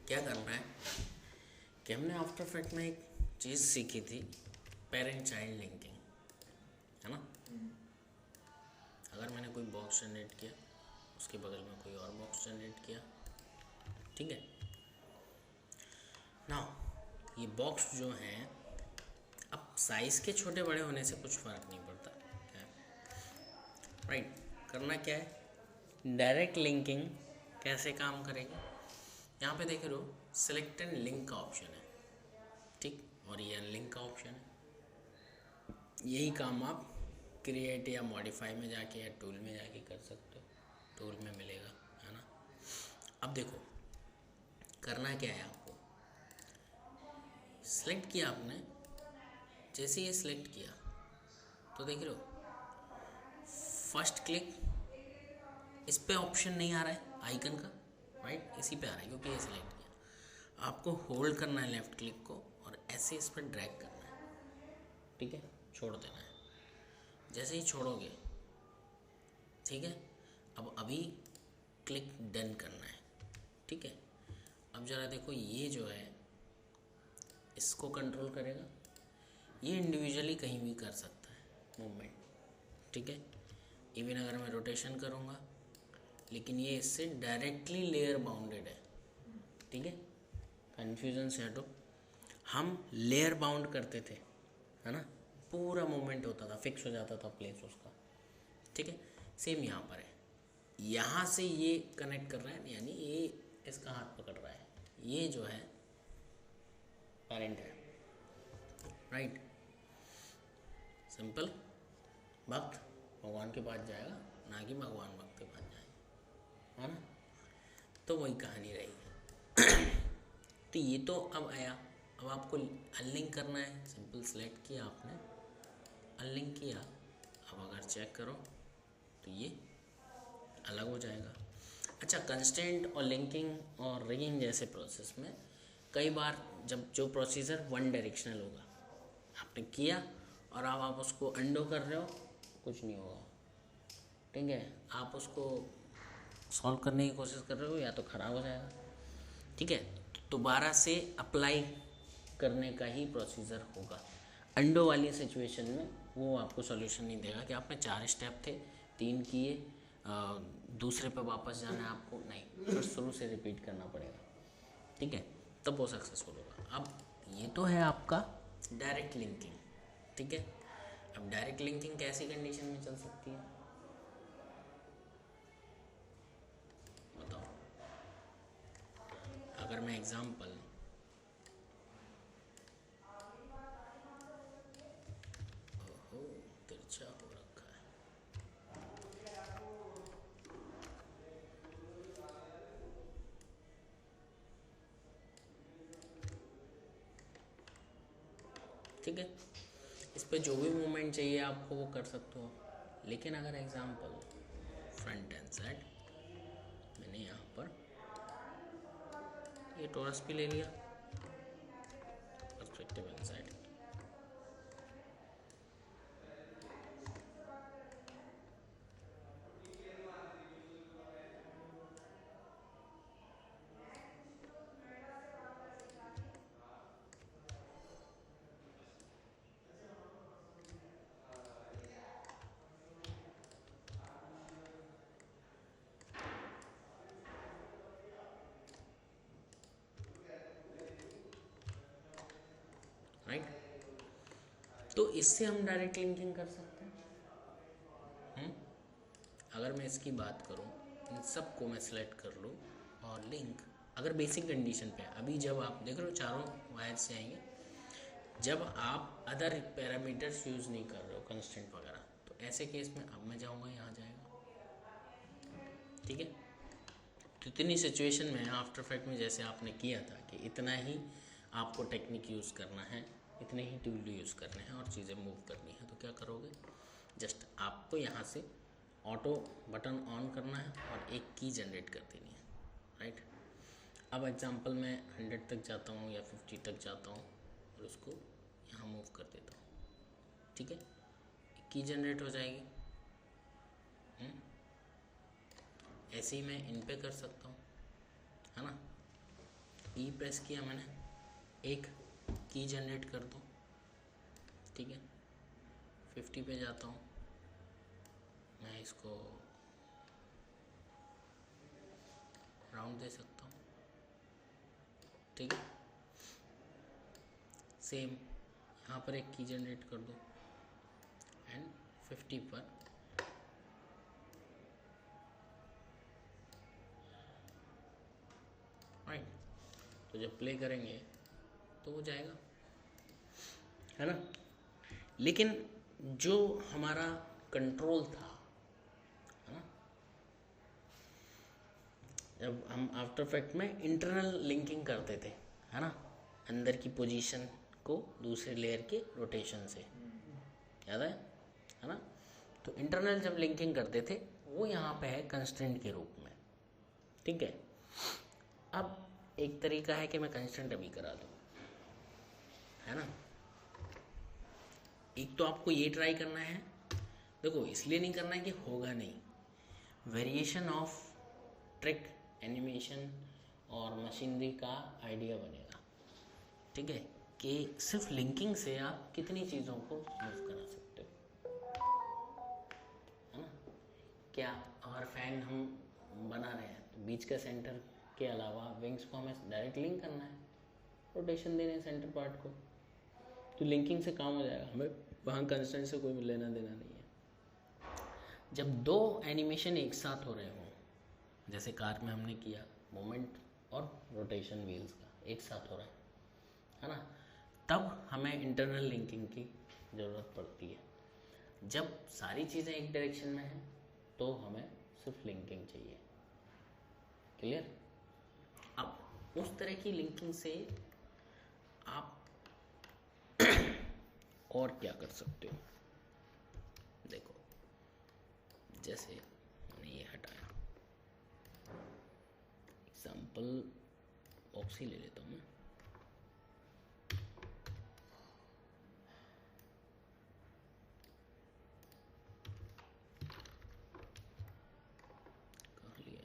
क्या करना है कि हमने आफ्टर इफेक्ट में एक चीज़ सीखी थी, पेरेंट चाइल्ड लिंकिंग, है ना। अगर मैंने कोई बॉक्स जनरेट किया, उसके बगल में कोई और बॉक्स जनरेट किया, ठीक है ना। ये बॉक्स जो हैं, अब साइज़ के छोटे बड़े होने से कुछ फ़र्क नहीं पड़ता, क्या है राइट। करना क्या है, डायरेक्ट लिंकिंग कैसे काम करेगी। यहाँ पे देख रहे हो सिलेक्ट एंड लिंक का ऑप्शन है, ठीक, और ये अनलिंक का ऑप्शन है। यही काम आप क्रिएट या मॉडिफाई में जाके या टूल में जाके कर सकते हो, टूल में मिलेगा, है ना। अब देखो करना क्या है, आपको सिलेक्ट किया आपने, जैसे ये सिलेक्ट किया तो देख रहे हो फर्स्ट क्लिक, इस पे ऑप्शन नहीं आ रहा है आइकन का, राइट, इसी पे आ रहा है क्योंकि ये सिलेक्ट किया। आपको होल्ड करना है लेफ्ट क्लिक को और ऐसे इस पर ड्रैग करना है, ठीक है, छोड़ देना है। जैसे ही छोड़ोगे, ठीक है, अब अभी क्लिक डन करना है, ठीक है। अब ज़रा देखो ये जो है इसको कंट्रोल करेगा, ये इंडिविजुअली कहीं भी कर सकता है मूवमेंट, ठीक है। इवन अगर मैं रोटेशन करूँगा, लेकिन ये इससे डायरेक्टली लेयर बाउंडेड है, ठीक है। कन्फ्यूज़न से हटो, हम लेयर बाउंड करते थे, है ना, पूरा मूवमेंट होता था, फिक्स हो जाता था प्लेस उसका, ठीक है। सेम यहाँ पर है, यहाँ से ये कनेक्ट कर रहा है, यानी ये इसका हाथ पकड़ रहा है, ये जो है पेरेंट है, राइट। सिंपल, भक्त भगवान के पास जाएगा, ना कि भगवान भक्त के पास जाएगा, है ना। तो वही कहानी रहेगी। तो ये तो अब आया, अब आपको अनलिंक करना है। सिंपल सेलेक्ट किया आपने, अनलिंक किया, अब अगर चेक करो तो ये अलग हो जाएगा। अच्छा, कंस्टेंट और लिंकिंग और रिगिंग जैसे प्रोसेस में कई बार जब जो प्रोसीजर वन डायरेक्शनल होगा, आपने किया और अब आप उसको अंडो कर रहे हो, कुछ नहीं होगा, ठीक है। आप उसको सॉल्व करने की कोशिश कर रहे हो या तो ख़राब हो जाएगा, ठीक है। दोबारा से अप्लाई करने का ही प्रोसीजर होगा। अंडो वाली सिचुएशन में वो आपको सॉल्यूशन नहीं देगा कि आपने 4 स्टेप थे, 3 किए, दूसरे पे वापस जाना है आपको, नहीं, फिर शुरू से रिपीट करना पड़ेगा, ठीक है, तब वो सक्सेसफुल होगा। अब ये तो है आपका डायरेक्ट लिंकिंग, ठीक है। अब डायरेक्ट लिंकिंग कैसी कंडीशन में चल सकती है बताओ। अगर मैं एग्जांपल ओहो तिरछा हो रखा है, ठीक है, इस पे जो भी मूवमेंट चाहिए आपको वो कर सकते हो। लेकिन अगर एग्जांपल फ्रंट एंड साइड, मैंने यहाँ पर ये टॉरस भी ले लिया, पर्सपेक्टिव एंड साइड, राइट। तो इससे हम डायरेक्ट लिंकिंग कर सकते हैं। अगर मैं इसकी बात करूँ, इन सबको मैं सेलेक्ट कर लूँ और लिंक, अगर बेसिक कंडीशन पे, अभी जब आप देख रहे हो चारों वायर से आएंगे, जब आप अदर पैरामीटर्स यूज़ नहीं कर रहे हो, कंस्टेंट वगैरह, तो ऐसे केस में अब मैं जाऊँगा यहाँ जाएगा, ठीक है। तो इतनी सिचुएशन में आफ्टर इफेक्ट में जैसे आपने किया था कि इतना ही आपको टेक्निक यूज़ करना है, इतने ही टूल यूज़ करने हैं और चीज़ें मूव करनी है, तो क्या करोगे, जस्ट आपको यहाँ से ऑटो बटन ऑन करना है और एक की जनरेट कर देनी है, राइट। अब एग्जांपल मैं 100 तक जाता हूँ या 50 तक जाता हूँ और उसको यहाँ मूव कर देता हूँ, ठीक है, की जनरेट हो जाएगी। ऐसे ही मैं इन पे कर सकता हूँ, है ना। ई प्रेस किया मैंने, एक की जनरेट कर दो, ठीक है। 50 पे जाता हूँ मैं, इसको राउंड दे सकता हूँ, ठीक है। सेम यहाँ पर एक की जनरेट कर दो एंड 50 पर राइट। तो जब प्ले करेंगे तो वो जाएगा, है ना। लेकिन जो हमारा कंट्रोल था, है ना, जब हम आफ्टर इफेक्ट में इंटरनल लिंकिंग करते थे, है ना, अंदर की पोजीशन को दूसरे लेयर के रोटेशन से, याद है ना। तो इंटरनल जब लिंकिंग करते थे वो यहाँ पे है कंस्ट्रेंट के रूप में, ठीक है। अब एक तरीका है कि मैं कंस्ट्रेंट अभी करा दूँ, है ना। एक तो आपको ये ट्राई करना है, देखो इसलिए नहीं करना है कि होगा नहीं, वेरिएशन ऑफ ट्रिक एनिमेशन और मशीनरी का आइडिया बनेगा, ठीक है, कि सिर्फ लिंकिंग से आप कितनी चीज़ों को मूव करा सकते हो, है ना। क्या अगर फैन हम बना रहे हैं तो बीच का सेंटर के अलावा विंग्स को हमें डायरेक्ट लिंक करना है, रोटेशन देने सेंटर पार्ट को, तो लिंकिंग से काम हो जाएगा, हमें वहाँ कंस्ट्रेंट से कोई लेना देना नहीं है। जब दो एनिमेशन एक साथ हो रहे हों, जैसे कार में हमने किया, मोमेंट और रोटेशन व्हील्स का एक साथ हो रहा है ना, तब हमें इंटरनल लिंकिंग की ज़रूरत पड़ती है। जब सारी चीज़ें एक डायरेक्शन में हैं तो हमें सिर्फ लिंकिंग चाहिए, क्लियर। अब उस तरह की लिंकिंग से आप और क्या कर सकते हो, देखो जैसे मैंने ये हटाया, एग्जाम्पल बॉक्स ही ले लेता हूँ मैं, कहाँ लिया,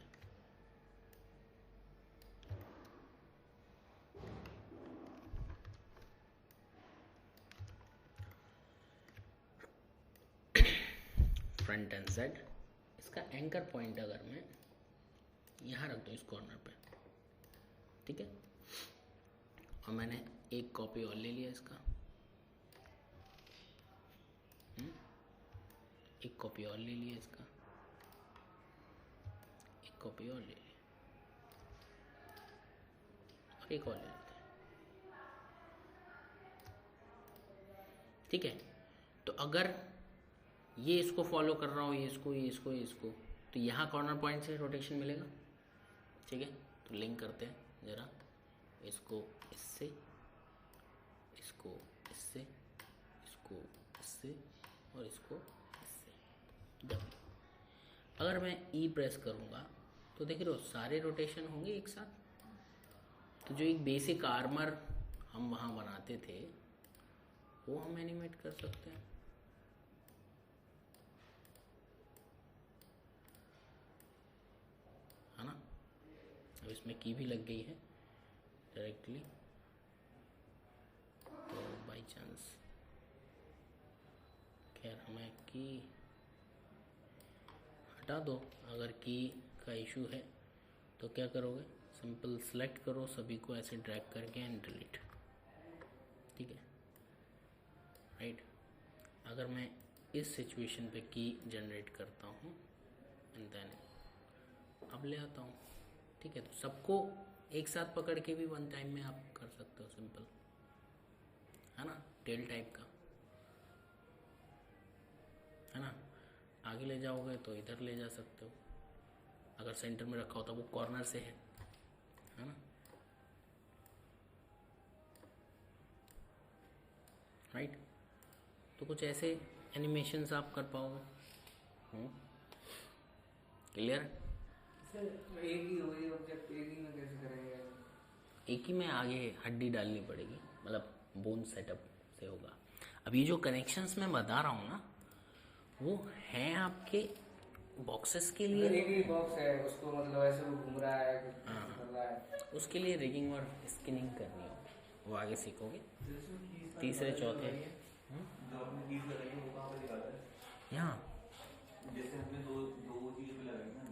फ्रंट एंड सेट। इसका एंकर पॉइंट अगर मैं यहाँ रख दूँ इस कॉर्नर पे, ठीक है, और मैंने एक कॉपी और ले लिया इसका, एक कॉपी और ले लिया इसका, एक कॉपी और ले लिया, और एक और ले लेते हैं, ठीक है। तो अगर ये इसको फॉलो कर रहा हो, ये इसको, ये इसको, ये इसको, तो यहाँ कॉर्नर पॉइंट से रोटेशन मिलेगा, ठीक है। तो लिंक करते हैं ज़रा, इसको इससे, इसको इससे, इसको इससे और इसको इससे। जब अगर मैं ई प्रेस करूँगा तो देख रहे हो सारे रोटेशन होंगे एक साथ। तो जो एक बेसिक आर्मर हम वहाँ बनाते थे वो हम एनिमेट कर सकते हैं, है ना। अब इसमें की भी लग गई है डायरेक्टली, तो बाई चांस, खैर हमें की हटा दो। अगर की का इशू है तो क्या करोगे, सिंपल सेलेक्ट करो सभी को ऐसे ड्रैग करके एंड डिलीट, ठीक है, राइट। अगर मैं इस सिचुएशन पे की जनरेट करता हूँ एंड देन अब ले आता हूँ, ठीक है। तो सबको एक साथ पकड़ के भी वन टाइम में आप कर सकते हो, सिंपल, है ना, टेल टाइप का, है ना। आगे ले जाओगे तो इधर ले जा सकते हो, अगर सेंटर में रखा होता वो कॉर्नर से है ना, राइट। तो कुछ ऐसे एनिमेशंस आप कर पाओगे, क्लियर। एक ही वही ऑब्जेक्ट एक ही में कैसे करेंगे? एक ही में आगे हड्डी डालनी पड़ेगी, मतलब बोन सेटअप से होगा। अब ये जो कनेक्शंस मैं बता रहा हूँ ना, वो हैं आपके बॉक्सेस के लिए। एक ही बॉक्स है, उसको मतलब ऐसे वो घूम रहा है, कर रहा है। उसके लिए रिगिंग और स्किनिंग करनी होगी, वो आगे सीखोगे तीसरे चौथे। यहाँ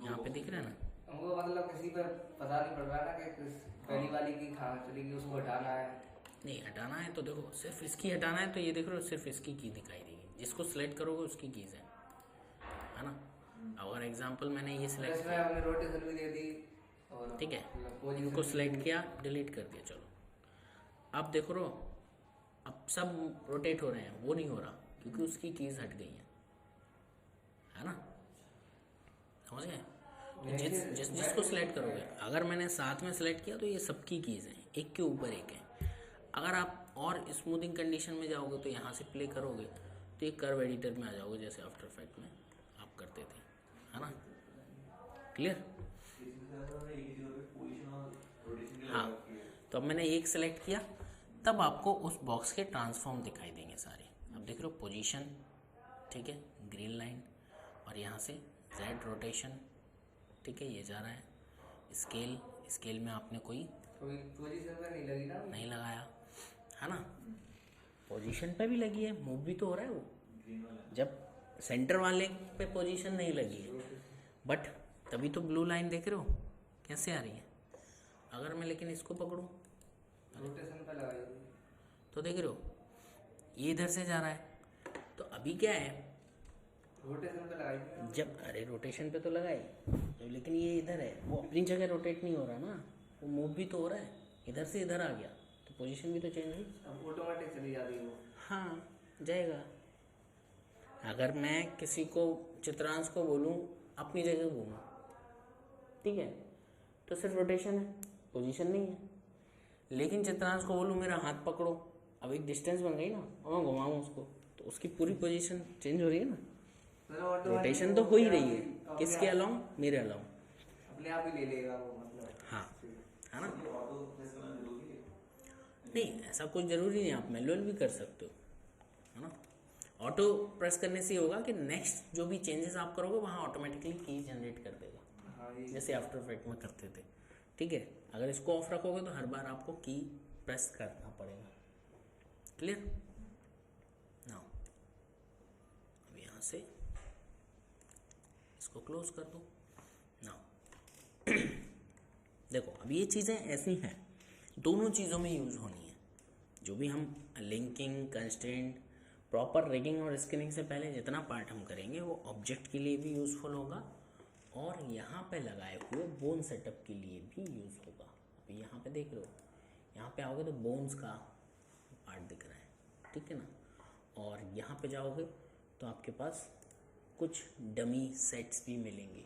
यहाँ पे दिख रहा है ना, हमको मतलब किसी पर पता नहीं पड़ रहा ना कि पहली वाली की कहाँ चलेगी, उसको हटाना है। नहीं हटाना है तो देखो सिर्फ इसकी हटाना है, तो ये देख रहे हो सिर्फ इसकी की दिखाई देगी, जिसको सिलेक्ट करोगे उसकी कीज है ना। अगर एग्जांपल मैंने ये सिलेक्ट इसमें किया, हमने रोटेशन भी दे दी और ठीक है, position इनको भी सिलेक्ट दी। किया, डिलीट कर दिया, चलो अब देखो रो, अब सब रोटेट हो रहे हैं, वो नहीं हो रहा क्योंकि उसकी कीज हट गई है ना, समझ गए। तो जिसको सिलेक्ट करोगे, अगर मैंने साथ में सिलेक्ट किया तो ये सबकी कीज हैं, एक के ऊपर एक है। अगर आप और स्मूथिंग कंडीशन में जाओगे तो यहाँ से प्ले करोगे तो ये कर्व एडिटर में आ जाओगे, जैसे आफ्टर इफेक्ट में आप करते थे, है ना, क्लियर। हाँ, तो अब मैंने एक सेलेक्ट किया, तब आपको उस बॉक्स के ट्रांसफॉर्म दिखाई देंगे सारे। अब देख रहे हो पोजीशन, ठीक है, ग्रीन लाइन, और यहाँ से जेड रोटेशन, ठीक है, ये जा रहा है। स्केल, स्केल में आपने कोई पोजीशन पे नहीं लगी ना, नहीं लगाया है ना, पोजीशन पे भी लगी है, मूव भी तो हो रहा है वो, जब सेंटर वाले पे पोजीशन नहीं लगी है, बट तभी तो ब्लू लाइन देख रहे हो कैसे आ रही है। अगर मैं लेकिन इसको पकड़ूं रोटेशन पे लगाई तो देख रहे हो ये इधर से जा रहा है, तो अभी क्या है, रोटेशन पे लगाई। जब अरे रोटेशन पे तो लगाई, तो लेकिन ये इधर है, वो अपनी जगह रोटेट नहीं हो रहा ना, वो मूव भी तो हो रहा है, इधर से इधर आ गया तो पोजीशन भी तो चेंज हुई। अब ऑटोमेटिक चली जाती है वो। हाँ जाएगा। अगर मैं किसी को चित्रांश को बोलूँ अपनी जगह घूमो, ठीक है, तो सिर्फ रोटेशन है, पोजीशन नहीं है। लेकिन चित्रांश को बोलूँ मेरा हाथ पकड़ो, अब एक डिस्टेंस बन गई ना, और मैं घुमाऊँ उसको तो उसकी पूरी पोजीशन चेंज हो रही है ना, रोटेशन तो हो ही रही है, किसके अलाउंग, मेरे अलाउंग, अपने आप ही ले लेगा वो, मतलब। हाँ, है ना। नहीं ऐसा कुछ ज़रूरी नहीं, आप मैनुअल भी कर सकते हो, है ना। ऑटो प्रेस करने से होगा कि नेक्स्ट जो भी चेंजेस आप करोगे वहाँ ऑटोमेटिकली की जनरेट कर देगा, हाँ, ये जैसे आफ्टर इफेक्ट में करते थे, ठीक है। अगर इसको ऑफ रखोगे तो हर बार आपको की प्रेस करना पड़ेगा, क्लियर। नाउ अब यहाँ से इसको क्लोज कर दो। नाउ देखो अब ये चीज़ें ऐसी हैं, दोनों चीज़ों में यूज़ होनी है। जो भी हम लिंकिंग, कंस्ट्रेंट, प्रॉपर रिगिंग और स्किनिंग से पहले जितना पार्ट हम करेंगे वो ऑब्जेक्ट के लिए भी यूज़फुल होगा और यहाँ पे लगाए हुए बोन सेटअप के लिए भी यूज़ होगा। अभी यहाँ पे देख लो, यहाँ पे आओगे तो बोन्स का पार्ट दिख रहा है, ठीक है ना। और यहाँ पे जाओगे तो आपके पास कुछ डमी सेट्स भी मिलेंगे,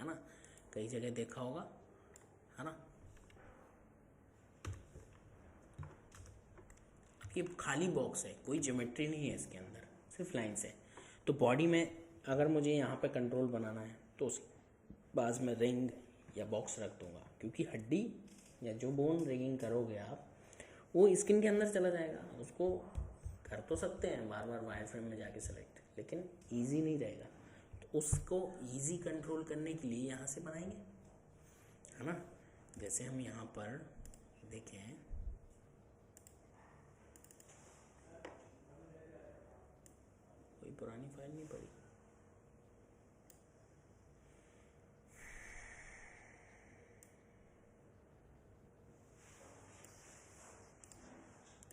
है ना, कई जगह देखा होगा, है ना। ये खाली बॉक्स है, कोई ज्योमेट्री नहीं है इसके अंदर, सिर्फ लाइंस है। तो बॉडी में अगर मुझे यहाँ पे कंट्रोल बनाना है तो उस बाज में रिंग या बॉक्स रख दूँगा, क्योंकि हड्डी या जो बोन रिगिंग करोगे आप वो स्किन के अंदर चला जाएगा। उसको कर तो सकते हैं बार बार वायर फ्रेम में जाके सेलेक्ट, लेकिन ईजी नहीं रहेगा। तो उसको ईजी कंट्रोल करने के लिए यहाँ से बनाएंगे, है ना। जैसे हम यहाँ पर देखें, कोई पुरानी फाइल नहीं पड़ी,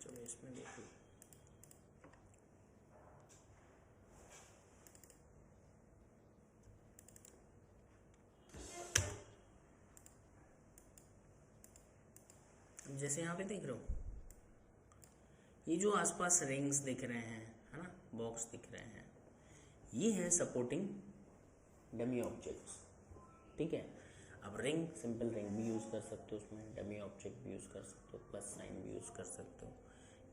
चलो इसमें देखो। जैसे यहाँ पे देख रहे हो ये जो आसपास रिंग्स दिख रहे हैं, है ना, बॉक्स दिख रहे हैं, ये है सपोर्टिंग डमी ऑब्जेक्ट्स, ठीक है। अब रिंग, सिंपल रिंग भी यूज़ कर सकते हो, उसमें डमी ऑब्जेक्ट भी यूज़ कर सकते हो, प्लस साइन भी यूज़ कर सकते हो,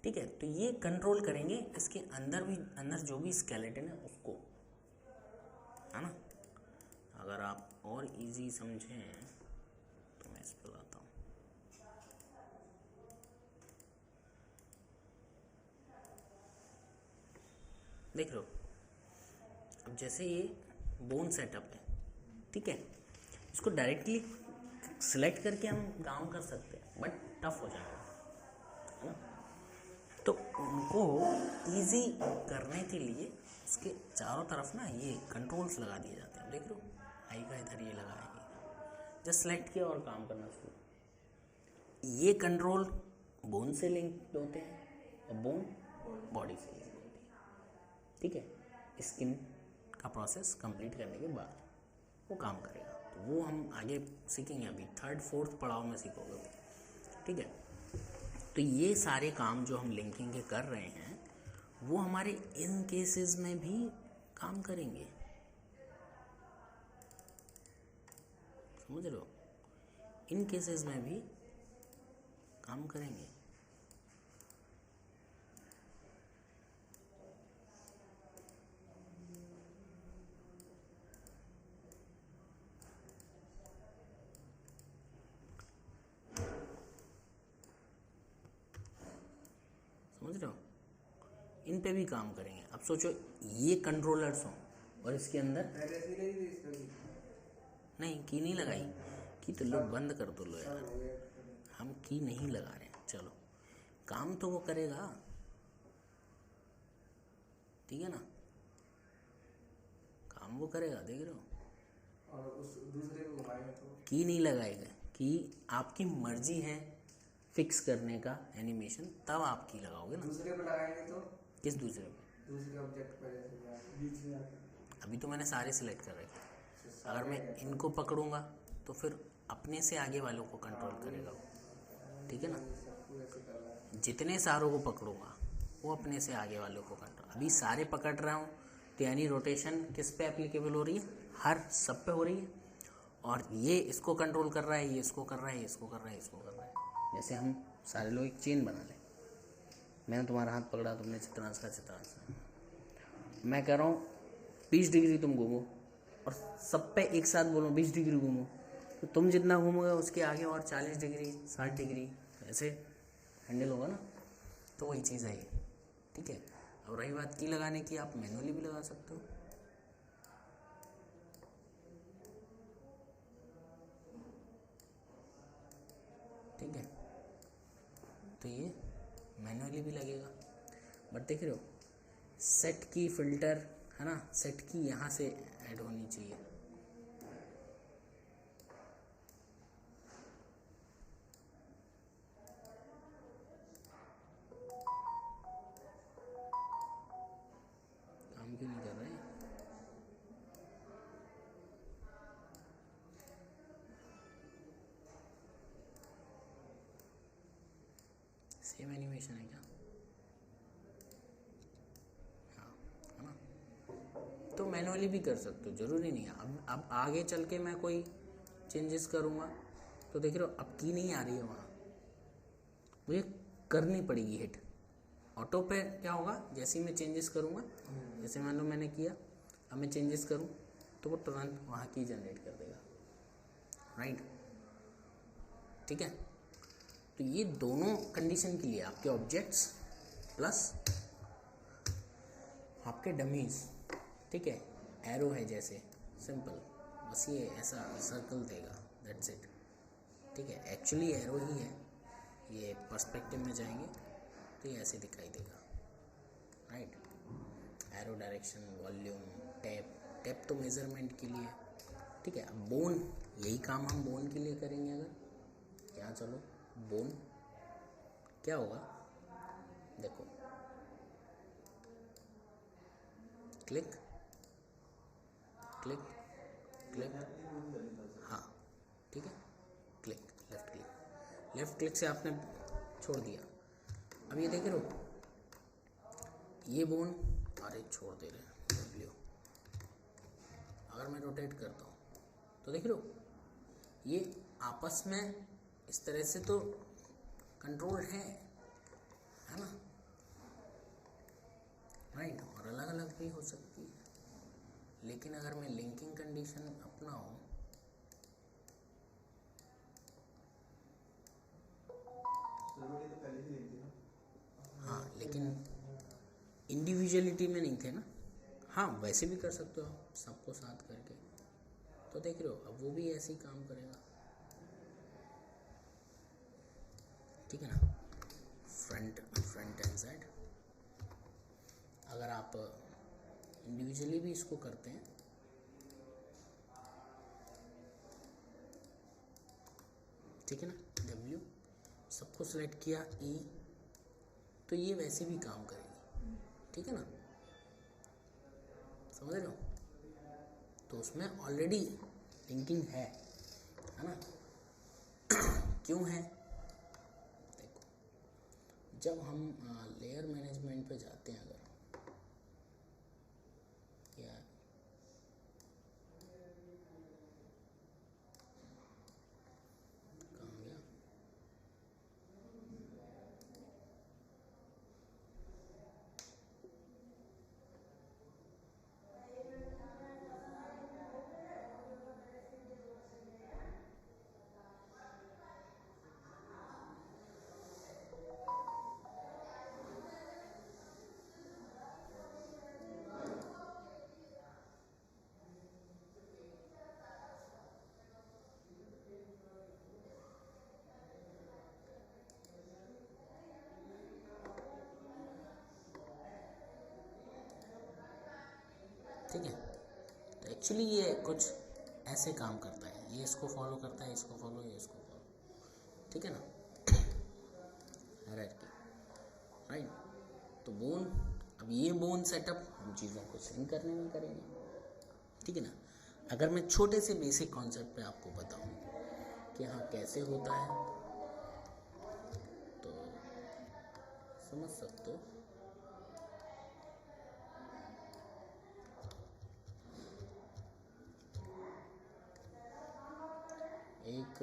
ठीक है। तो ये कंट्रोल करेंगे इसके अंदर भी, अंदर जो भी स्केलेटन है उसको, है ना। अगर आप और इजी समझें तो मैं इस पर लाता हूँ। देख लो अब जैसे ये बोन सेटअप है, ठीक है, इसको डायरेक्टली सिलेक्ट करके हम काम कर सकते हैं बट टफ हो जाएगा, है ना। तो उनको इजी करने के लिए इसके चारों तरफ ना ये कंट्रोल्स लगा दिए जाते हैं। देख लो आई का इधर ये लगाएंगे, जस्ट सेलेक्ट किया और काम करना शुरू। ये कंट्रोल बोन से लिंक होते हैं और बोन बॉडी से लिंक होती है, ठीक है। स्किन का प्रोसेस कंप्लीट करने के बाद वो काम करेगा, तो वो हम आगे सीखेंगे, अभी 3rd 4th पड़ाव में सीखोगे, ठीक है। तो ये सारे काम जो हम लिंकिंग के कर रहे हैं वो हमारे इन केसेस में भी काम करेंगे, समझ रहे हो, इन केसेस में भी काम करेंगे। समझ रहे हो, इन पे भी काम करेंगे। अब सोचो ये कंट्रोलर्स हों और इसके अंदर नहीं की नहीं लगाई, की तो लो बंद कर दो लो यार, हम की नहीं लगा रहे हैं, चलो काम तो वो करेगा, ठीक है ना, काम वो करेगा, देख रहे हो। और उस दूसरे को घुमाएगा तो की नहीं लगाएगा, कि आपकी मर्जी है फिक्स करने का एनिमेशन, तब आप की लगाओगे ना। दूसरे पे लगाएंगे तो किस दूसरे पे? दूसरे ऑब्जेक्ट पर जैसे बीच में आके अभी तो मैंने सारे सिलेक्ट कर रखे, अगर मैं इनको पकड़ूंगा तो फिर अपने से आगे वालों को कंट्रोल करेगा वो, ठीक है ना। सबको ऐसे करना है। जितने सारों को पकड़ूंगा वो अपने से आगे वालों को कंट्रोल, अभी सारे पकड़ रहा हूँ तो यानी रोटेशन किस पे एप्लीकेबल हो रही है, हर सब पे हो रही है। और ये इसको कंट्रोल कर रहा है, ये इसको कर रहा है, ये इसको कर रहा है, इसको कर रहा है। जैसे हम सारे लोग एक चेन बना लें, मैंने तुम्हारा हाथ पकड़ा, तुमने चित्रांश का चित्रांश, मैं कह रहा हूँ 20 डिग्री तुम घूमो और सब पे एक साथ बोलो 20 डिग्री घूमो, तो तुम जितना घूमोगे उसके आगे और 40 डिग्री 60 डिग्री ऐसे हैंडल होगा ना। तो वही चीज़ है ये, ठीक है। अब रही बात की लगाने की, आप मैनुअली भी लगा सकते हो, ठीक है। तो ये मैनुअली भी लगेगा, बट देख रहे हो सेट की फिल्टर है ना, सेट की यहाँ से ऐड होनी चाहिए, काम क्यों नहीं कर रहे हैं। सेम एनिमेशन है क्या? हाँ, है ना। तो मैनुअली भी कर सकते हो, ज़रूरी नहीं है। अब आगे चल के मैं कोई चेंजेस करूँगा तो देख रहे हो अब की नहीं आ रही है वहाँ, मुझे करनी पड़ेगी हिट। ऑटो पे क्या होगा, जैसे ही मैं चेंजेस करूँगा, जैसे मान लो मैंने किया, अब मैं चेंजेस करूँ तो वो तुरंत वहाँ की जनरेट कर देगा, राइट, ठीक है। तो ये दोनों कंडीशन के लिए आपके ऑब्जेक्ट्स प्लस आपके डमीज, ठीक है। एरो है जैसे सिंपल, बस ये ऐसा सर्कल देगा, दैट्स इट, ठीक है। एक्चुअली एरो ही है, ये पर्सपेक्टिव में जाएंगे तो ये ऐसे दिखाई देगा, right. Arrow direction, volume, tap, tap तो मेजरमेंट के लिए, ठीक है। अब बोन, यही काम हम बोन के लिए करेंगे। अगर यहाँ चलो बोन क्या होगा, देखो क्लिक क्लिक क्लिक, हाँ ठीक है, क्लिक, लेफ्ट क्लिक से आपने छोड़ दिया। अब ये देख रहे हो ये बोन, अरे छोड़ दे रहे हैं W, अगर मैं रोटेट करता हूँ तो देख रहे हो ये आपस में इस तरह से तो कंट्रोल है ना, राइट। और अलग अलग भी हो सकती है, लेकिन अगर मैं लिंकिंग कंडीशन अपनाऊं, हाँ लेकिन इंडिविजुअलिटी में नहीं थे ना। हाँ वैसे भी कर सकते हो आप सबको साथ करके, तो देख रहे हो अब वो भी ऐसे ही काम करेगा, ठीक है ना, फ्रंट एंड साइड। अगर आप इंडिविजुअली भी इसको करते हैं, ठीक है ना, W सबको सिलेक्ट किया, E, तो ये वैसे भी काम करेगी, ठीक है ना, समझ रहे हो। तो उसमें ऑलरेडी लिंकिंग है ना। क्यों है, देखो जब हम लेयर मैनेजमेंट पे जाते हैं, अगर या कहाँ गया, ठीक है। तो एक्चुअली ये कुछ ऐसे काम करता है, ये इसको फॉलो करता है, इसको फॉलो, ये इसको फॉलो, ठीक है ना, हायरार्की, राइट। तो बोन, अब ये बोन सेटअप हम चीज़ों को सिंक करने में करेंगे, ठीक है ना। अगर मैं छोटे से बेसिक कॉन्सेप्ट पे आपको बताऊं कि हाँ कैसे होता है, तो समझ सकते हो। एक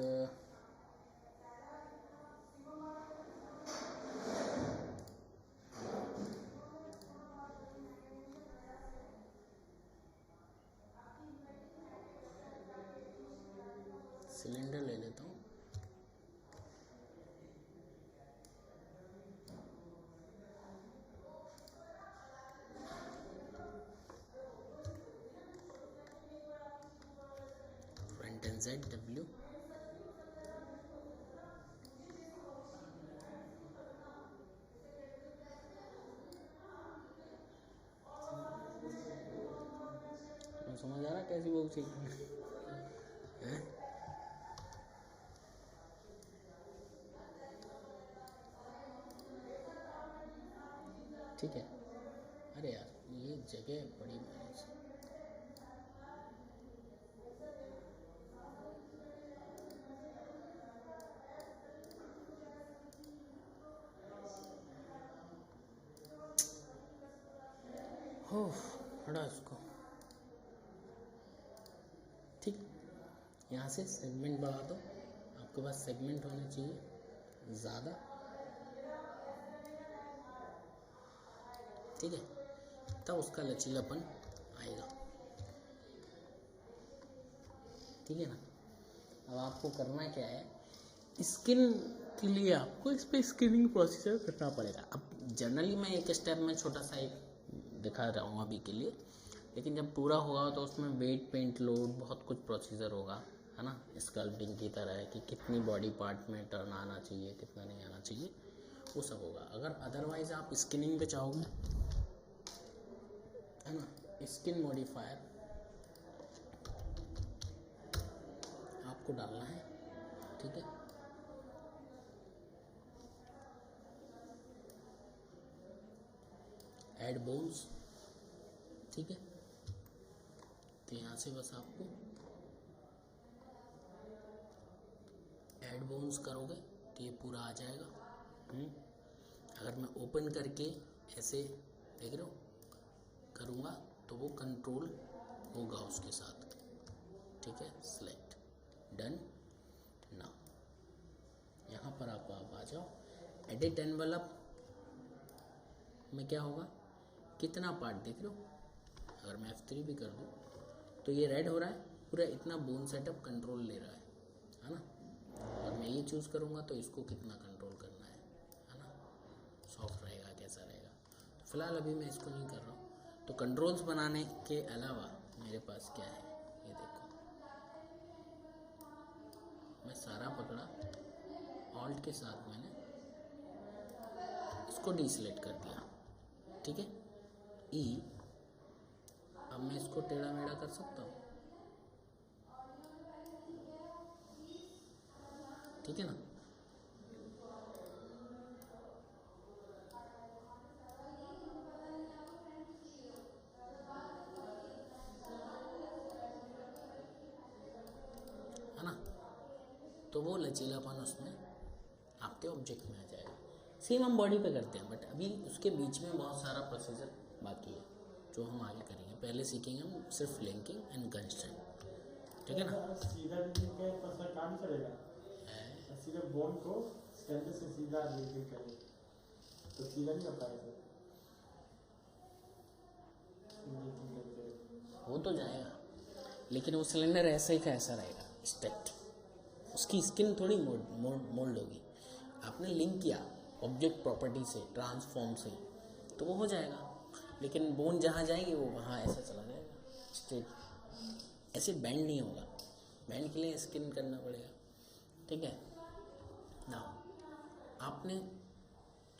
सिलेंडर ले लेता हूँ, फ्रंट एंड साइड W, समझ आ रहा कैसी वो चाहिए है? ठीक है। अरे यार ये जगह बड़ी मैनेज, हो हटा इसको, ठीक। यहाँ से सेगमेंट बढ़ा दो, आपके पास सेगमेंट होने चाहिए ज़्यादा, ठीक है, तब उसका लचीलापन आएगा, ठीक है ना। अब आपको करना क्या है, स्किन के लिए आपको इस पर स्किनिंग प्रोसीजर करना पड़ेगा। अब जनरली मैं एक स्टेप में छोटा सा एक दिखा रहा हूँ अभी के लिए, लेकिन जब पूरा होगा तो उसमें वेट, पेंट, लोड, बहुत कुछ प्रोसीजर होगा, है ना। स्कल्पटिंग की तरह है कि कितनी बॉडी पार्ट में टर्न आना चाहिए, कितना नहीं आना चाहिए, वो सब होगा। अगर अदरवाइज आप स्किनिंग पे चाहोगे, है ना, स्किन मॉडिफायर आपको डालना है, ठीक है। ऐड बोन्स, ठीक है। तो यहाँ से बस आपको ऐड बोन्स करोगे तो ये पूरा आ जाएगा। अगर मैं ओपन करके ऐसे देख रहे हो करूँगा तो वो कंट्रोल होगा उसके साथ, ठीक है। सिलेक्ट, डन, नाउ यहाँ पर आप आ जाओ, एडिट एनवलप में क्या होगा, कितना पार्ट देख रहे हो, अगर मैं F3 भी कर दूँ तो ये रेड हो रहा है, पूरा इतना बोन सेटअप कंट्रोल ले रहा है ना। और मैं ये चूज़ करूँगा तो इसको कितना कंट्रोल करना है ना, सॉफ्ट रहेगा कैसा रहेगा। तो फिलहाल अभी मैं इसको नहीं कर रहा हूँ। तो कंट्रोल्स बनाने के अलावा मेरे पास क्या है, ये देखो, मैं सारा पकड़ा, ऑल्ट के साथ मैंने इसको डीसिलेक्ट कर दिया, ठीक है। ई, अब मैं इसको टेढ़ा मेढ़ा कर सकता हूँ, ठीक है ना। है ना, तो वो लचीलापन उसमें आपके ऑब्जेक्ट में आ जाएगा। सेम हम बॉडी पे करते हैं, बट अभी उसके बीच में बहुत सारा प्रोसीजर बाकी है जो हम आगे करेंगे। पहले सीखेंगे हम सिर्फ लिंकिंग एंड कंस्ट्रेंट, ठीक है ना। सीधा लिंकिंग का पता काम करेगा, सीधा बोन को सेंटर से सीधा लिंकिंग करें तो सीधा नहीं कर पाएगा सर। हो तो जाएगा, लेकिन वो सिलेंडर ऐसा ही का ऐसा रहेगा स्टेट, उसकी स्किन थोड़ी मोल्ड होगी। आपने लिंक किया ऑब्जेक्ट प्रॉपर्टी से, ट्रांसफॉर्म से, तो वो हो जाएगा। लेकिन बोन जहाँ जाएगी वो वहाँ ऐसा चला जाएगा स्ट्रेट, ऐसे बैंड नहीं होगा। बैंड के लिए स्किन करना पड़ेगा, ठीक है ना। आपने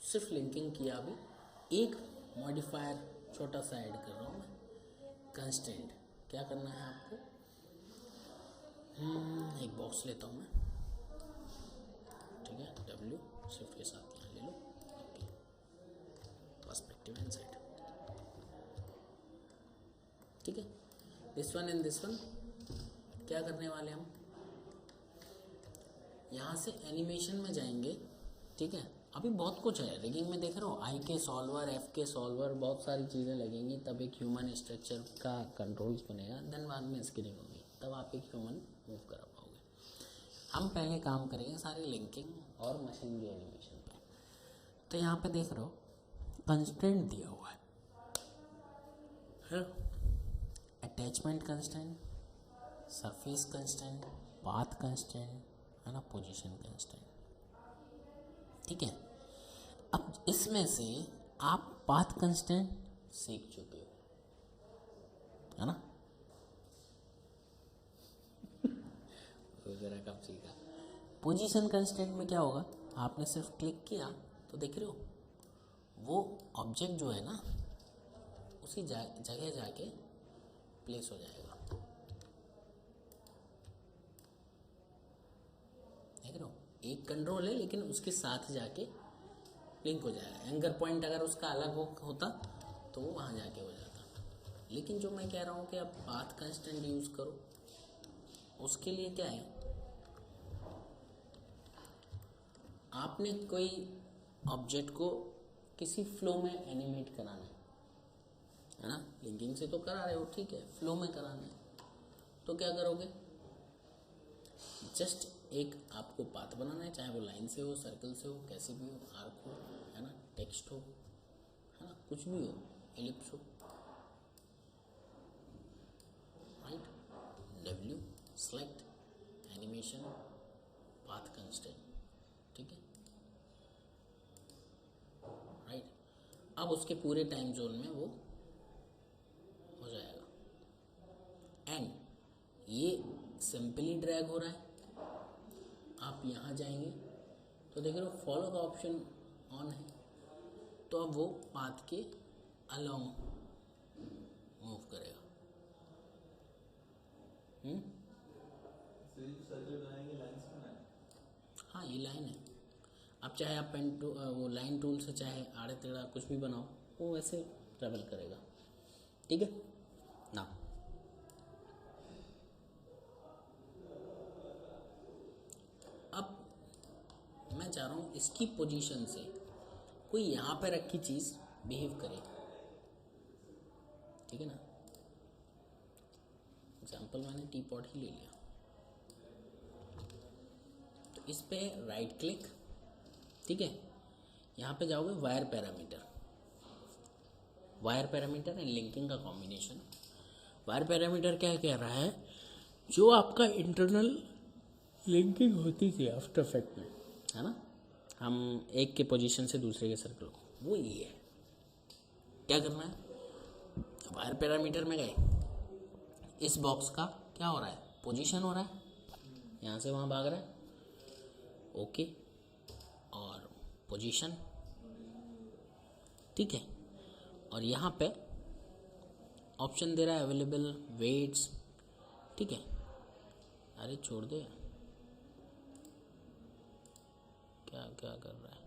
सिर्फ लिंकिंग किया, अभी एक मॉडिफायर छोटा सा ऐड कर रहा हूँ मैं, कंस्टेंट। क्या करना है आपको, एक बॉक्स लेता हूँ मैं, ठीक है, W शिफ्ट के साथ यहाँ ले लो, ओके, पर्सपेक्टिव एंड साइड, ठीक है। This one and this one क्या करने वाले हम, यहाँ से एनिमेशन में जाएंगे, ठीक है। अभी बहुत कुछ है रिगिंग में, देख रहे हो, आई के सॉल्वर, एफ के सॉल्वर, बहुत सारी चीज़ें लगेंगी, तब एक ह्यूमन स्ट्रक्चर का कंट्रोल्स बनेगा। देन बाद में स्किनिंग होगी, तब आप एक ह्यूमन मूव करा पाओगे। हम पहले काम करेंगे सारे लिंकिंग और मशीनरी एनिमेशन पे। तो यहाँ पे देख रहे हो कंस्ट्रेंट दिया हुआ है, attachment constraint, surface constraint, path constraint, है ना, पोजीशन कंस्ट्रेंट, ठीक है। अब इसमें से आप पाथ कंस्ट्रेंट सीख चुके हो, है ना। जरा कब सीखा। पोजीशन कंस्ट्रेंट में क्या होगा, आपने सिर्फ क्लिक किया तो देख रहे हो वो ऑब्जेक्ट जो है ना उसी जगह जाके प्लेस हो जाएगा, देख रहे हो। एक कंट्रोल है लेकिन उसके साथ जाके लिंक हो जाएगा। एंकर पॉइंट अगर उसका अलग होता तो वो वहाँ जाके हो जाता। लेकिन जो मैं कह रहा हूँ कि आप पाथ कंस्ट्रेंट यूज़ करो, उसके लिए क्या है, आपने कोई ऑब्जेक्ट को किसी फ्लो में एनिमेट कराना है ना। लिंकिंग से तो करा रहे हो, ठीक है, फ्लो में कराना है तो क्या करोगे, जस्ट एक आपको पाथ बनाना है, चाहे वो लाइन से हो, सर्कल से हो, कैसे भी हो, आर्क हो, है ना, टेक्स्ट हो, है ना, कुछ भी हो, एलिप्स हो, right. W select animation path constraint, ठीक है, राइट। अब उसके पूरे टाइम जोन में वो हो जाएगा। एंड ये सिंपली ड्रैग हो रहा है, आप यहाँ जाएंगे तो देख रहे हो फॉलो का ऑप्शन ऑन है, तो अब वो पाथ के अलोंग मूव करेगा। हाँ ये लाइन है, अब चाहे आप वो लाइन टूल से चाहे आड़े टेढ़ा कुछ भी बनाओ, वो वैसे ट्रेवल करेगा, ठीक है ना। अब मैं चाह रहा हूँ इसकी पोजीशन से कोई यहाँ पे रखी चीज़ बिहेव करे, ठीक है ना। एग्जाम्पल मैंने टी पॉट ही ले लिया, तो इस पे राइट क्लिक, ठीक है, यहाँ पे जाओगे wire parameter, wire parameter and linking का कॉम्बिनेशन। वायर पैरामीटर क्या कह रहा है, जो आपका इंटरनल लिंकिंग होती थी आफ्टर इफेक्ट में, है ना, हम एक के पोजीशन से दूसरे के सर्कल को, वो ये है। क्या करना है, वायर पैरामीटर में गए, इस बॉक्स का क्या हो रहा है, पोजीशन हो रहा है, यहाँ से वहाँ भाग रहा है, ओके, और पोजीशन ठीक है। और यहाँ पे ऑप्शन दे रहा है अवेलेबल वेट्स, ठीक है। अरे छोड़ दे, क्या क्या कर रहा है।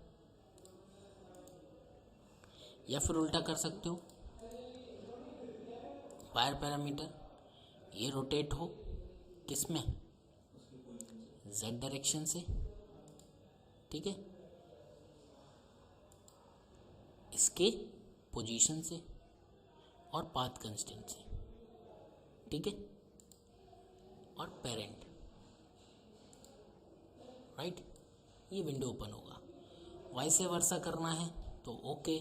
या फिर उल्टा कर सकते हो, वायर पैरामीटर ये रोटेट हो किसमें, z डायरेक्शन से, ठीक है, इसके पोजीशन से और पाथ कंस्टेंट से, ठीक है, और पेरेंट, राइट। ये विंडो ओपन होगा। वाइस वर्सा करना है तो ओके,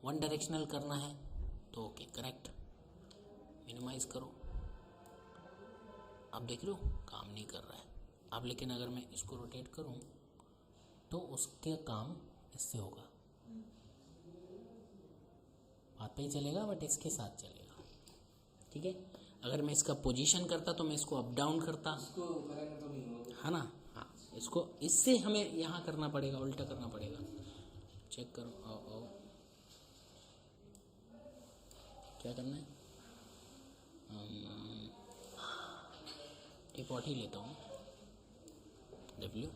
वन डायरेक्शनल करना है तो ओके, करेक्ट। मिनिमाइज करो। अब देख लो काम नहीं कर रहा है अब, लेकिन अगर मैं इसको रोटेट करूं तो उसके काम इससे होगा, बात पे ही चलेगा बट इसके साथ चलेगा, ठीक है। अगर मैं इसका पोजीशन करता तो मैं इसको अप डाउन करता, इसको करेंगे तो नहीं होगा, है ना। हाँ, इसको इससे हमें यहाँ करना पड़ेगा, उल्टा करना पड़ेगा। चेक करो, आओ आओ, क्या करना है, एक ही लेता हूँ W,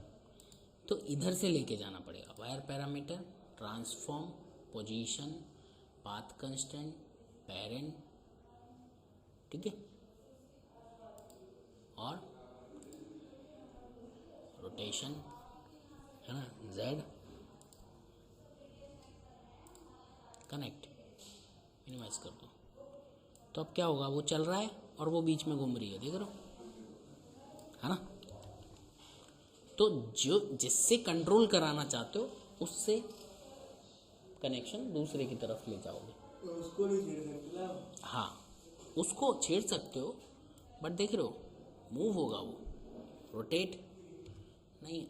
तो इधर से लेके जाना पड़ेगा। Wire parameter, transform, position, path constant, parent, ठीक है, और रोटेशन, है ना, Z, कनेक्ट, मिनिमाइज कर दो। तो अब क्या होगा, वो चल रहा है और वो बीच में घूम रही है, देख रहे हो, है ना। तो जो जिससे कंट्रोल कराना चाहते हो उससे कनेक्शन दूसरे की तरफ ले जाओगे। उसको नहीं छेड़ सकते ना। हाँ, उसको छेड़ सकते हो बट देख रहे हो मूव होगा, वो रोटेट नहीं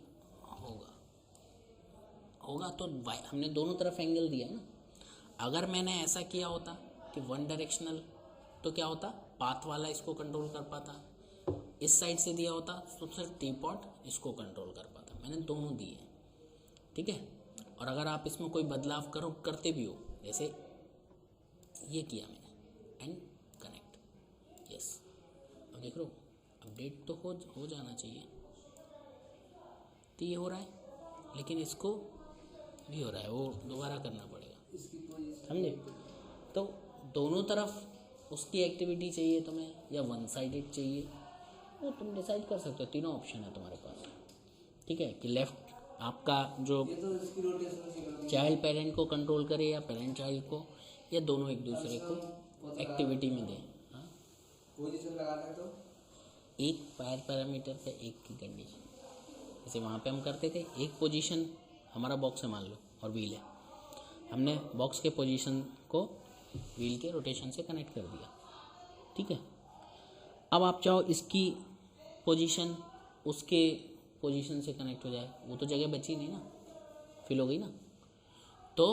होगा। होगा तो हमने दोनों तरफ एंगल दिया ना। अगर मैंने ऐसा किया होता कि वन डायरेक्शनल तो क्या होता, पाथ वाला इसको कंट्रोल कर पाता, इस साइड से दिया होता तो सिर्फ टी पॉट इसको कंट्रोल कर पाता। मैंने दोनों दिए, ठीक है। और अगर आप इसमें कोई बदलाव करते भी हो, जैसे ये किया मैंने एंड कनेक्ट, यस, अब देख लो अपडेट तो हो जाना चाहिए। तो ये हो रहा है, लेकिन इसको भी हो रहा है, वो दोबारा करना पड़ेगा, समझे। तो दोनों तरफ उसकी एक्टिविटी चाहिए तुम्हें या वन साइडेड चाहिए, वो तुम डिसाइड कर सकते हो। तीनों ऑप्शन है तुम्हारे पास, ठीक है, कि लेफ्ट आपका जो ये तो इसकी रोटेशन से कर दी। चाइल्ड पेरेंट को कंट्रोल करे या पेरेंट चाइल्ड को, या दोनों एक दूसरे को एक्टिविटी में दें। हाँ, पोजीशन लगाना है तो एक वायर पैरामीटर पे एक की कंडीशन, जैसे वहाँ पे हम करते थे, एक पोजीशन हमारा बॉक्स है मान लो और व्हील है, हमने बॉक्स के पोजीशन को व्हील के रोटेशन से कनेक्ट कर दिया, ठीक है। अब आप चाहो इसकी पोजीशन उसके पोजीशन से कनेक्ट हो जाए, वो तो जगह बची नहीं ना, फिल हो गई ना। तो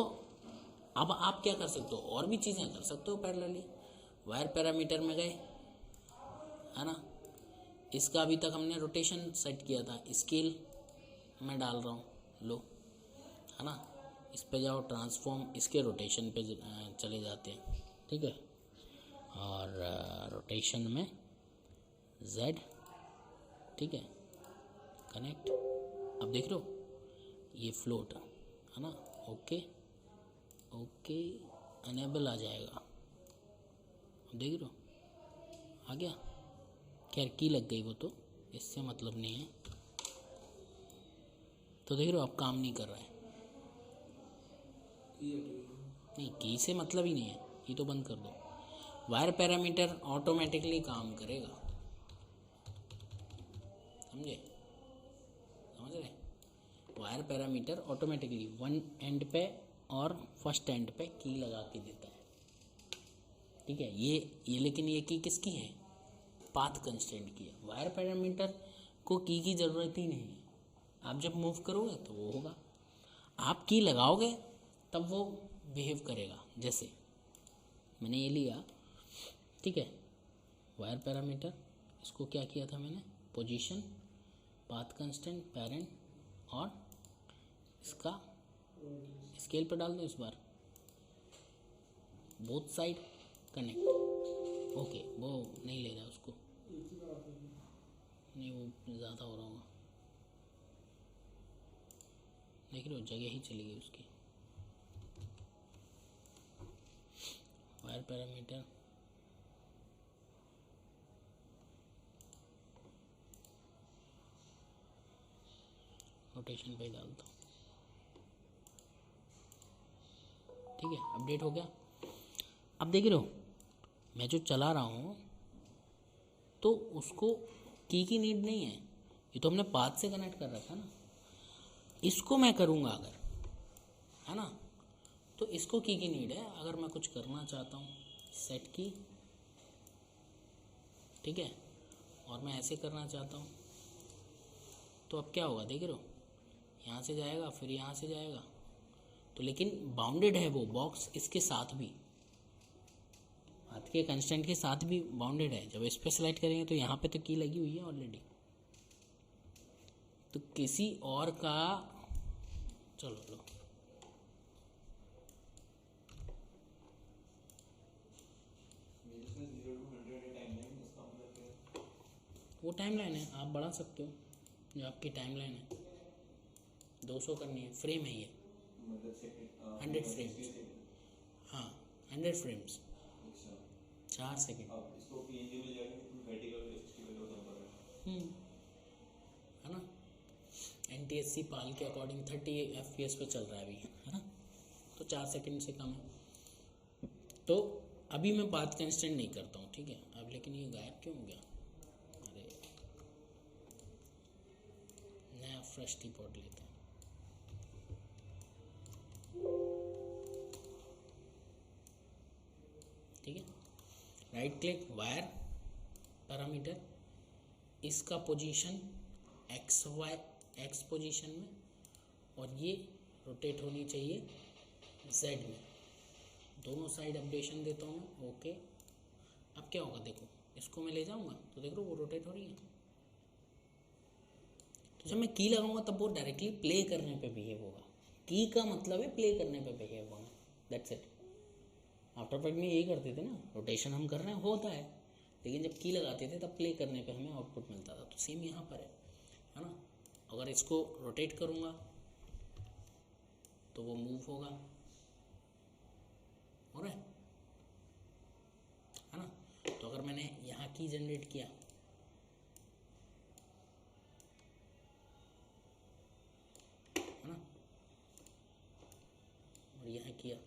अब आप क्या कर सकते हो, और भी चीज़ें कर सकते हो पैरेलली। वायर पैरामीटर में गए, है ना, इसका अभी तक हमने रोटेशन सेट किया था, स्केल मैं डाल रहा हूँ, लो, है ना, इस पे जाओ, ट्रांसफॉर्म, इसके रोटेशन पे चले जाते हैं, ठीक है। और रोटेशन में Z, ठीक है, कनेक्ट। अब देख लो ये फ्लोट, है ना, ओके ओके, अनेबल आ जाएगा। अब देख लो आ गया, खैर की लग गई वो तो, इससे मतलब नहीं है। तो देख लो अब काम नहीं कर रहा है, नहीं की से मतलब ही नहीं है, ये तो बंद कर दो। वायर पैरामीटर ऑटोमेटिकली काम करेगा, समझे, समझ रहे। Wire parameter automatically one and पे और फर्स्ट एंड पे की लगा के देता है, ठीक है। ये लेकिन ये की किसकी है, पाथ कंस्टेंट की है। वायर पैरामीटर को की ज़रूरत ही नहीं है, आप जब मूव करोगे तो वो होगा, आप की लगाओगे तब वो बिहेव करेगा। जैसे मैंने ये लिया, ठीक है, वायर पैरामीटर, इसको क्या किया था मैंने, पोजीशन, पाथ कंस्टेंट, पेरेंट, और इसका स्केल पे डाल दो इस बार, बोथ साइड कनेक्ट। ओके, वो नहीं ले रहा उसको, नहीं वो ज़्यादा हो रहा होगा, देख रहे हो जगह ही चली गई उसकी। वायर पैरामीटर रोटेशन पे डालता हूँ, ठीक है, अपडेट हो गया। अब देख रहे हो मैं जो चला रहा हूँ तो उसको की नीड नहीं है, ये तो हमने पाथ से कनेक्ट कर रखा ना। इसको मैं करूँगा अगर, है ना, तो इसको की नीड है। अगर मैं कुछ करना चाहता हूँ सेट की, ठीक है, और मैं ऐसे करना चाहता हूँ तो अब क्या होगा देख रहे हो, यहाँ से जाएगा फिर यहाँ से जाएगा, तो लेकिन बाउंडेड है वो बॉक्स इसके साथ भी, हाथ के कंस्टेंट के साथ भी बाउंडेड है। जब इस पर सेलेक्ट करेंगे तो यहाँ पे तो की लगी हुई है ऑलरेडी, तो किसी और का, चलो लो, वो टाइमलाइन है, आप बढ़ा सकते हो, जो आपकी टाइमलाइन है 200 करनी है, फ्रेम है ये 100 फ्रेम्स, हाँ 100 फ्रेम्स 4 सेकेंड, है ना। NTSC पाल के अकॉर्डिंग 30 FPS पे चल रहा है अभी, है ना, तो 4 सेकेंड से कम है। तो अभी मैं बात कंस्टेंट नहीं करता हूँ, ठीक है। अब लेकिन ये गायब क्यों हो गया, अरे नया फ्रेश टीपॉट लेते हैं, ठीक है। राइट क्लिक, वायर पैरामीटर, इसका पोजीशन एक्स पोजीशन में, और ये रोटेट होनी चाहिए जेड में, दोनों साइड अपडेशन देता हूँ मैं, ओके। अब क्या होगा देखो, इसको मैं ले जाऊँगा तो देखो वो रोटेट हो रही है, तो जब मैं की लगाऊंगा तब वो डायरेक्टली प्ले करने पे बिहेव होगा। की का मतलब है प्ले करने पे बिहेव होना, दैट्स इट। आफ्टर इफेक्ट में यही करते थे ना, रोटेशन हम कर रहे हैं होता है, लेकिन जब की लगाते थे तब प्ले करने पे हमें आउटपुट मिलता था। तो सेम यहाँ पर है ना। अगर इसको रोटेट करूँगा तो वो मूव होगा, हो रहा है ना। तो अगर मैंने यहाँ की जनरेट किया, है ना, और यहाँ किया,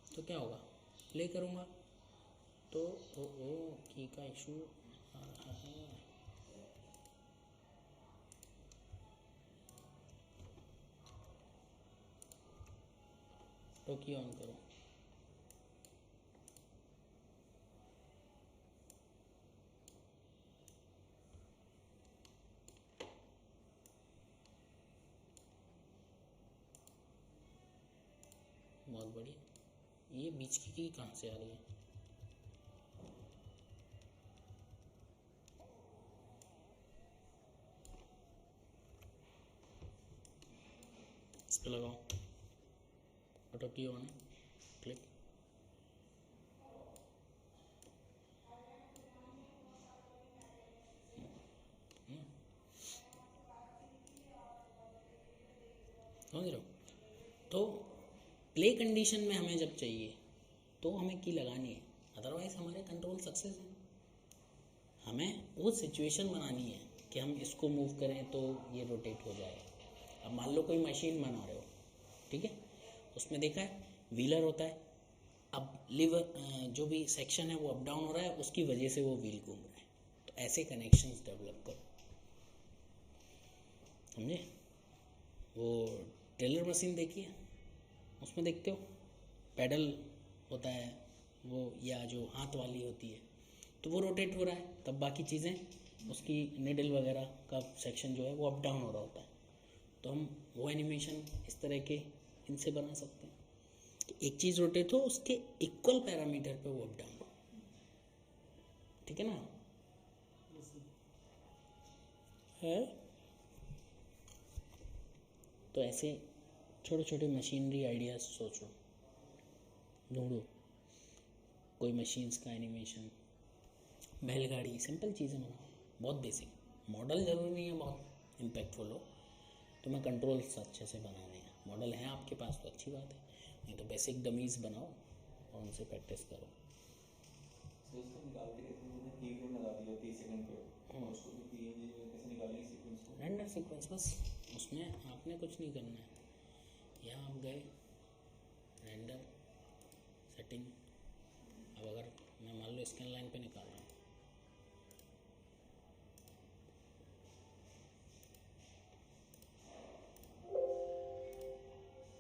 तो क्या होगा, प्ले करूँगा तो ओ की का इशू आ रहा है। तो की ऑन करो, बहुत बढ़िया। ये बीच की कहाँ से आ रही है, इस पे लगाओ, ऑटो की ऑन, क्लिक, समझ रहे हो। तो प्ले कंडीशन में हमें जब चाहिए तो हमें की लगानी है, अदरवाइज हमारे कंट्रोल सक्सेस है। हमें वो सिचुएशन बनानी है कि हम इसको मूव करें तो ये रोटेट हो जाए। अब मान लो कोई मशीन बना रहे हो, ठीक है, उसमें देखा है व्हीलर होता है, अब लीवर जो भी सेक्शन है वो अप डाउन हो रहा है, उसकी वजह से वो व्हील घूम रहा है। तो ऐसे कनेक्शंस डेवलप करो, समझे। वो टेलर मशीन देखिए, उसमें देखते हो पैडल होता है वो, या जो हाथ वाली होती है, तो वो रोटेट हो रहा है, तब बाकी चीज़ें उसकी निडल वगैरह का सेक्शन जो है वो अप डाउन हो रहा होता है। तो हम वो एनिमेशन इस तरह के इनसे बना सकते हैं कि एक चीज़ रोटेट हो, उसके इक्वल पैरामीटर पे वो अप डाउन हो, ठीक है ना। है तो ऐसे छोटे छोटे मशीनरी आइडियाज़ सोचो, ढूंढो कोई मशीन्स का एनिमेशन, बैलगाड़ी, सिंपल चीज़ें बनाओ, बहुत बेसिक। मॉडल ज़रूरी नहीं है बहुत इम्पैक्टफुल हो, तुम्हें कंट्रोल्स अच्छे से बनाने हैं। मॉडल है आपके पास तो अच्छी बात है, नहीं तो बेसिक डमीज़ बनाओ और उनसे प्रैक्टिस करो। तो उसको निकाल के मैंने कीफ्रेम लगा दिया 30 सेकंड पे, और उसको भी पीएनजी में कैसे निकालेंगे सीक्वेंस को? रेंडर सीक्वेंस, बस उसमें आपने कुछ नहीं करना है। यहाँ आप गए रेंडर सेटिंग, अब अगर मैं मान लो स्कैन लाइन पे निकाल रहा हूँ,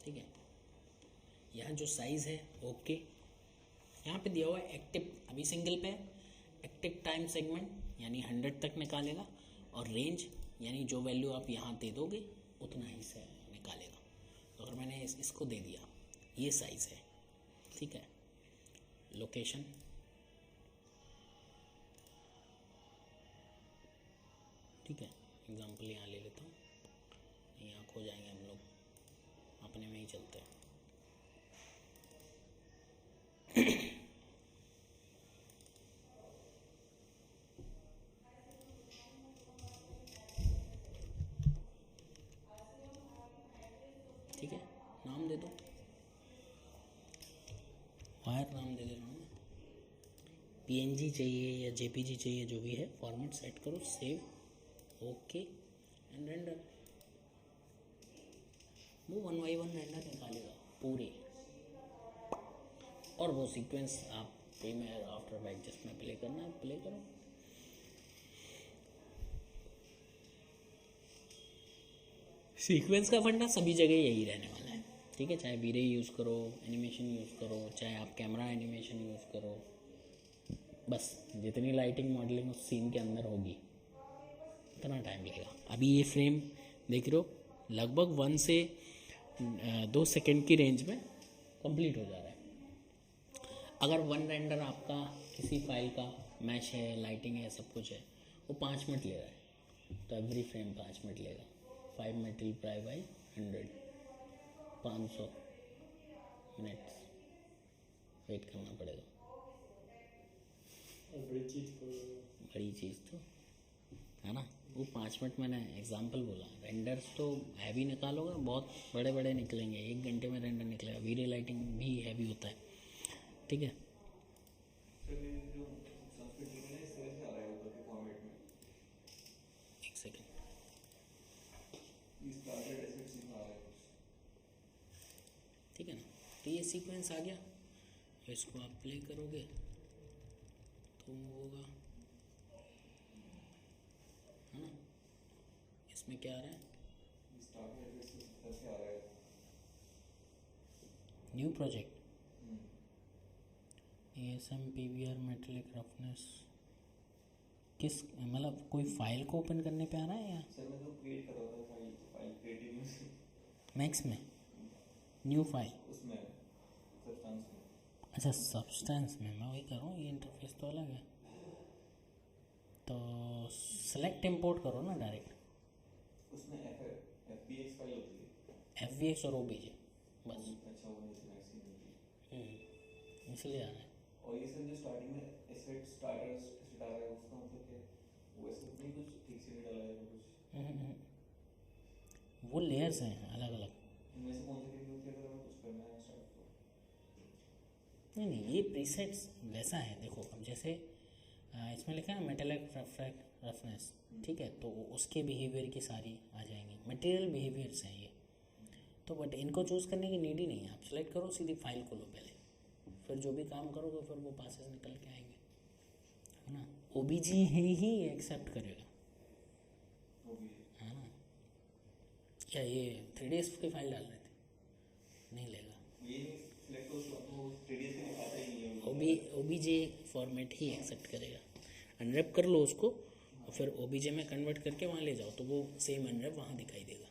ठीक है, यहाँ जो साइज़ है ओके, यहाँ पे दिया हुआ है एक्टिव, अभी सिंगल पे एक्टिव टाइम सेगमेंट यानी 100 तक निकालेगा, और रेंज यानी जो वैल्यू आप यहाँ दे दोगे उतना ही से निकालेगा। तो अगर मैंने इसको दे दिया, ये साइज़ है, ठीक है, लोकेशन, ठीक है, एग्जांपल यहाँ ले लेता हूँ, यहाँ खो जाएंगे हम लोग, अपने में ही चलते हैं। ठीक है, नाम दे दो, वायर नाम दे दे रहा हूँ, पीएनजी चाहिए या जेपीजी चाहिए, जो भी है फॉर्मेट सेट करो, सेव, ओके एंड रेंडर। वो 1 बाई 1 रेंडर निकालेगा पूरे, और वो सीक्वेंस आप प्रीमियर आफ्टर इफेक्ट्स जिसमें प्ले करना है प्ले करो। सीक्वेंस का फंडा सभी जगह यही रहने वाला है, ठीक है, चाहे वीरे यूज़ करो, एनिमेशन यूज़ करो, चाहे आप कैमरा एनिमेशन यूज़ करो, बस जितनी लाइटिंग मॉडलिंग उस सीन के अंदर होगी उतना टाइम लगेगा। अभी ये फ्रेम देख रहे हो, लगभग 1 से 2 सेकंड की रेंज में कंप्लीट हो जा रहा है। अगर 1 रेंडर आपका किसी फाइल का मैश है, लाइटिंग है, सब कुछ है, वो 5 मिनट ले रहा है, तो एवरी फ्रेम 5 मिनट लेगा। 5 मल्टीप्लाई बाई 100, 500 मिनट्स वेट करना पड़ेगा। बड़ी चीज़ तो है ना, वो 5 मिनट मैंने एग्जांपल बोला। रेंडर्स तो हैवी निकालोगे, बहुत बड़े बड़े निकलेंगे, 1 घंटे में रेंडर निकलेगा। वीडियो लाइटिंग भी हैवी होता है, ठीक है। एक सेकेंड, ठीक है ना, तो ये सीक्वेंस आ गया, तो इसको आप प्ले करोगे तो होगा, है ना। इसमें क्या आ रहा है, new project, ASM PBR metallic roughness, किस मतलब कोई फाइल को ओपन करने पे आ रहा है या सर मैं तो क्रिएट कर रहा था फाइल क्रिएटिव मैक्स में न्यू फाइल, उसमें सब्सटेंस में। अच्छा सब्सटेंस में, मैं वही कर रहा हूँ, ये इंटरफेस तो अलग है। तो सेलेक्ट इंपोर्ट करो ना डायरेक्ट, उसमें FBX फाइल होती है, FBX और OBJ बस। अच्छा वो नहीं मैक्स ही नहीं, इसलिए आ रहा है। और ये सर जो स्टार्टिंग में एसेट स्टार्टर डाला है उसका मतलब क्या, वो ऐसे नहीं कुछ ठीक से नहीं डाला है कुछ, वो लेयर्स हैं अलग अलग। इनमें से कौन सा यूज किया अगर कुछ करना है स्टार्ट तो? नहीं, ये प्रीसेट्स वैसा है, देखो अब जैसे इसमें लिखा है मेटलिक रफनेस, ठीक है, तो उसके बिहेवियर की सारी आ जाएंगी, मटेरियल बिहेवियर्स हैं ये तो। बट इनको चूज़ करने की नीड ही नहीं है, आप सेलेक्ट करो, सीधी फाइल खोलो पहले, फिर जो भी काम करोगे फिर वो पासेस निकल के आएंगे, है ना। OBJ ही एक्सेप्ट करेगा, है ना। क्या ये 3ds की फाइल डाल रहे थे, नहीं लेगा, ये सिलेक्ट हो 3ds के दिखाता ही नहीं है, OBJ फॉर्मेट ही एक्सेप्ट करेगा। अनरैप कर लो उसको और फिर OBJ में कन्वर्ट करके वहाँ ले जाओ, तो वो सेम अनरैप वहाँ दिखाई देगा।